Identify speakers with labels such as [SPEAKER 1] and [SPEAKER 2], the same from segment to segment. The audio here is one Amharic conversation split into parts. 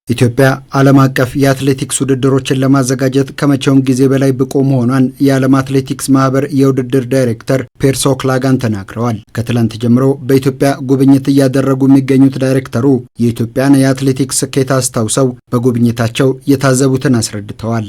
[SPEAKER 1] ኢትዮጵያ ዓለም አቀፍ የአትሌቲክስ ውድድሮችን ለማዘጋጀት ከመቼውም ጊዜ በላይ ብቁ መሆኗን የዓለም አትሌቲክስ ማህበር የውድድር ዳይሬክተር ፔርሶ ክላጋን ተናግረዋል። ከትላንት ጀምሮ በኢትዮጵያ ጉብኝት እያደረጉ የሚገኙት ዳይሬክተሩ የኢትዮጵያን የአትሌቲክስ ስኬት አስታውሰው በጉብኝታቸው የታዘቡትን አስረድተዋል።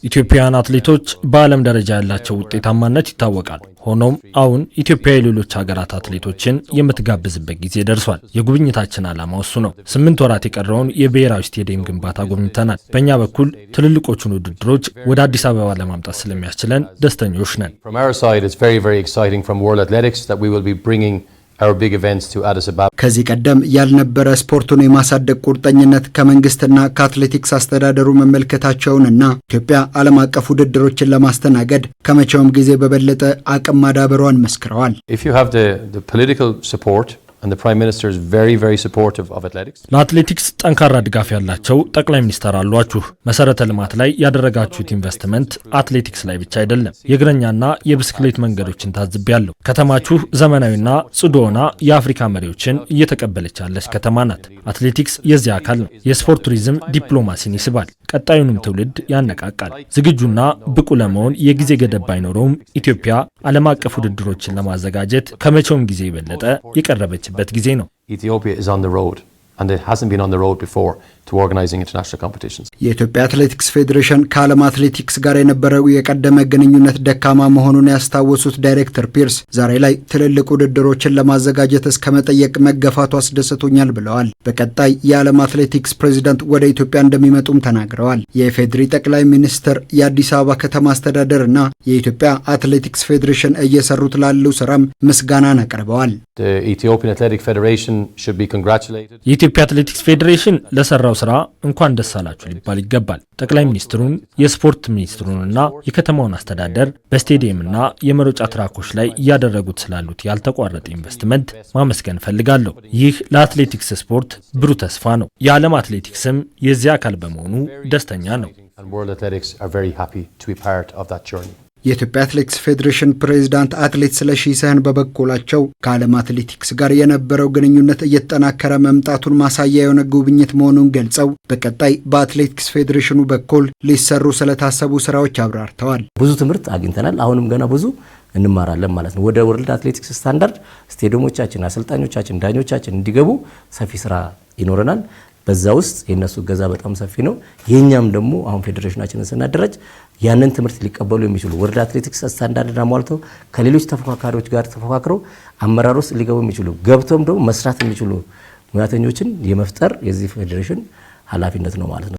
[SPEAKER 2] ኢትዮጵያውያን አትሌቶች በዓለም ደረጃ ያላቸው ውጤታማነት ይታወቃል። ሆኖም አሁን ኢትዮጵያ የሌሎች ሀገራት አትሌቶችን የምትጋብዝበት ጊዜ ደርሷል። የጉብኝታችን ዓላማ እሱ ነው። 8 ወራት የቀረውን የብሔራዊ ስቴዲየም ግንባታ ጎብኝተናል። በእኛ በኩል ትልልቆቹን ውድድሮች ወደ አዲስ አበባ ለማምጣት ስለሚያስችለን ደስተኞች ነን።
[SPEAKER 1] ከዚህ ቀደም ያልነበረ ስፖርቱን የማሳደግ ቁርጠኝነት ከመንግስትና ከአትሌቲክስ አስተዳደሩ መመልከታቸውንና ኢትዮጵያ ዓለም አቀፍ ውድድሮችን ለማስተናገድ ከመቼውም ጊዜ በበለጠ አቅም ማዳበሯን መስክረዋል።
[SPEAKER 2] ለአትሌቲክስ ጠንካራ ድጋፍ ያላቸው ጠቅላይ ሚኒስትር አሏችሁ። መሰረተ ልማት ላይ ያደረጋችሁት ኢንቨስትመንት አትሌቲክስ ላይ ብቻ አይደለም። የእግረኛና የብስክሌት መንገዶችን ታዝቤያለሁ። ከተማችሁ ዘመናዊና ጽዱ ሆና የአፍሪካ መሪዎችን እየተቀበለች ያለች ከተማ ናት። አትሌቲክስ የዚህ አካል ነው። የስፖርት ቱሪዝም ዲፕሎማሲን ይስባል፣ ቀጣዩንም ትውልድ ያነቃቃል። ዝግጁና ብቁ ለመሆን የጊዜ ገደብ ባይኖረውም ኢትዮጵያ ዓለም አቀፍ ውድድሮችን ለማዘጋጀት ከመቼውም ጊዜ የበለጠ የቀረበች በት ጊዜ ነው።
[SPEAKER 3] Ethiopia is on the road and it hasn't been on the road before to organizing international competitions.
[SPEAKER 1] የኢትዮጵያ አትሌቲክስ ፌዴሬሽን ከዓለም አትሌቲክስ ጋር የነበረው የቀደመ ግንኙነት ደካማ መሆኑን ያስታወሱት ዳይሬክተር ፒርስ ዛሬ ላይ ትልልቅ ውድድሮችን ለማዘጋጀት እስከ መጠየቅ መገፋቱ አስደስቶኛል ብለዋል። በቀጣይ የዓለም አትሌቲክስ ፕሬዚዳንት ወደ ኢትዮጵያ እንደሚመጡም ተናግረዋል። የፌዴሪ ጠቅላይ ሚኒስትር የአዲስ አበባ ከተማ አስተዳደርና የኢትዮጵያ አትሌቲክስ ፌዴሬሽን እየሰሩት ላለው ስራም ምስጋናን አቅርበዋል።
[SPEAKER 2] የኢትዮጵያ አትሌቲክስ ፌዴሬሽን ለሰራው ስራ እንኳን ደስ አላችሁ ሊባል ይገባል። ጠቅላይ ሚኒስትሩን፣ የስፖርት ሚኒስትሩንና የከተማውን አስተዳደር በስቴዲየምና የመሮጫ ትራኮች ላይ እያደረጉት ስላሉት ያልተቋረጠ ኢንቨስትመንት ማመስገን ፈልጋለሁ። ይህ ለአትሌቲክስ ስፖርት ብሩህ ተስፋ ነው። የዓለም አትሌቲክስም የዚህ አካል በመሆኑ ደስተኛ ነው።
[SPEAKER 1] የኢትዮጵያ አትሌቲክስ ፌዴሬሽን ፕሬዝዳንት አትሌት ስለሺ ስህን በበኩላቸው ከዓለም አትሌቲክስ ጋር የነበረው ግንኙነት እየተጠናከረ መምጣቱን ማሳያ የሆነ ጉብኝት መሆኑን ገልጸው በቀጣይ በአትሌቲክስ ፌዴሬሽኑ በኩል ሊሰሩ ስለታሰቡ ስራዎች አብራርተዋል።
[SPEAKER 4] ብዙ ትምህርት አግኝተናል። አሁንም ገና ብዙ እንማራለን ማለት ነው። ወደ ወርልድ አትሌቲክስ ስታንዳርድ ስቴዲየሞቻችን፣ አሰልጣኞቻችን፣ ዳኞቻችን እንዲገቡ ሰፊ ስራ ይኖረናል። በዛ ውስጥ የነሱ ገዛ በጣም ሰፊ ነው። የኛም ደግሞ አሁን ፌዴሬሽናችንን ስናደራጅ ያንን ትምህርት ሊቀበሉ የሚችሉ ወርልድ አትሌቲክስ ስታንዳርድን አሟልተው ከሌሎች ተፎካካሪዎች ጋር ተፎካክረው አመራር ውስጥ ሊገቡ የሚችሉ ገብተውም ደግሞ መስራት የሚችሉ ሙያተኞችን የመፍጠር የዚህ ፌዴሬሽን ኃላፊነት ነው ማለት ነው።